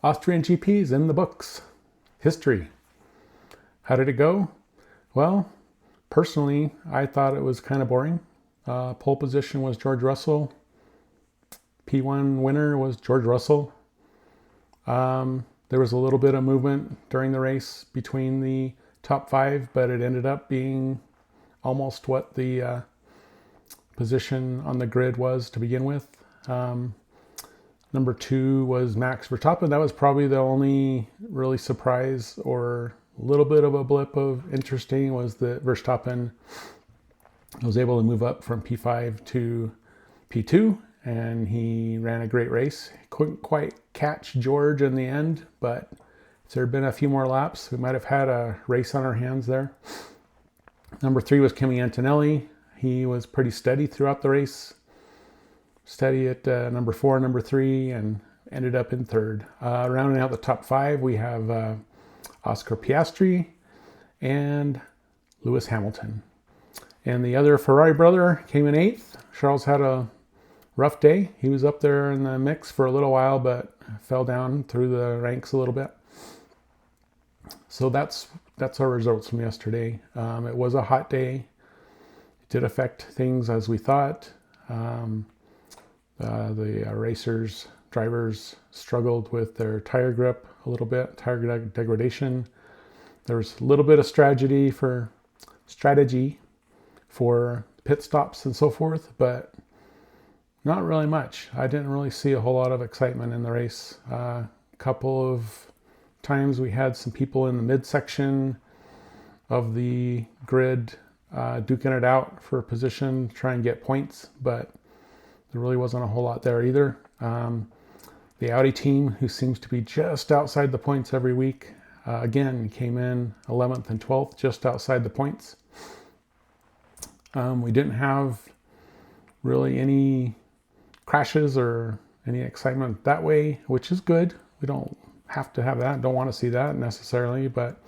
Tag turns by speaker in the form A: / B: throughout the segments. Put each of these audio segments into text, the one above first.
A: Austrian GPs in the books. History. How did it go? Well, personally, I thought it was kind of boring. Pole position was George Russell. P1 winner was George Russell. There was a little bit of movement during the race between the top five, but it ended up being almost what the position on the grid was to begin with. Number 2 was Max Verstappen. That was probably the only really surprise or a little bit of a blip of interesting was that Verstappen was able to move up from P5 to P2, and he ran a great race. Couldn't quite catch George in the end, but if there had been a few more laps, we might have had a race on our hands there. Number 3 was Kimi Antonelli. He was pretty steady throughout the race. Steady at number 4, number 3, and ended up in 3rd. Rounding out the top 5, we have Oscar Piastri and Lewis Hamilton. And the other Ferrari brother came in 8th. Charles had a rough day. He was up there in the mix for a little while, but fell down through the ranks a little bit. So that's our results from yesterday. It was a hot day. It did affect things as we thought. The racers, drivers struggled with their tire grip a little bit, tire degradation. There was a little bit of strategy for pit stops and so forth, but not really much. I didn't really see a whole lot of excitement in the race. A couple of times we had some people in the midsection of the grid duking it out for a position, try and get points, but there really wasn't a whole lot there either. The Audi team, who seems to be just outside the points every week, again came in 11th and 12th, just outside the points. We didn't have really any crashes or any excitement that way, which is good. We don't have to have that, don't want to see that necessarily, but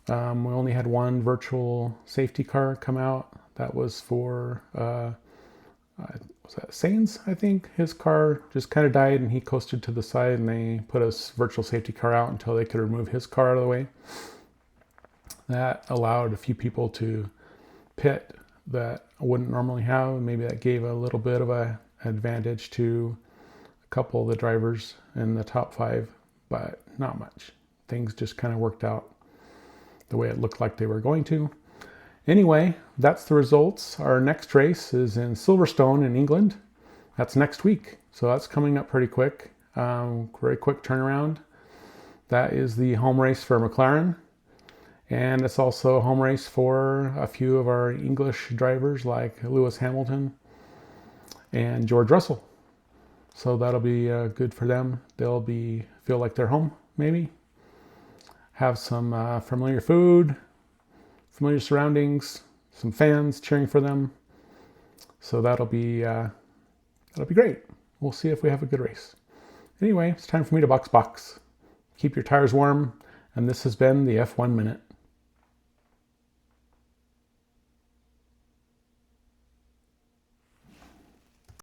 A: we only had one virtual safety car come out. That was for was that Sainz, I think? His car just kind of died and he coasted to the side, and they put a virtual safety car out until they could remove his car out of the way. That allowed a few people to pit that I wouldn't normally have. Maybe that gave a little bit of an advantage to a couple of the drivers in the top 5, but not much. Things just kind of worked out the way it looked like they were going to. Anyway, that's the results. Our next race is in Silverstone in England. That's next week. So that's coming up pretty quick. Very quick turnaround. That is the home race for McLaren. And it's also a home race for a few of our English drivers like Lewis Hamilton and George Russell. So that'll be good for them. They'll feel like they're home, maybe. Have some familiar food, familiar surroundings, some fans cheering for them. So that'll be great. We'll see if we have a good race. Anyway, it's time for me to box. Keep your tires warm, and this has been the F1 Minute.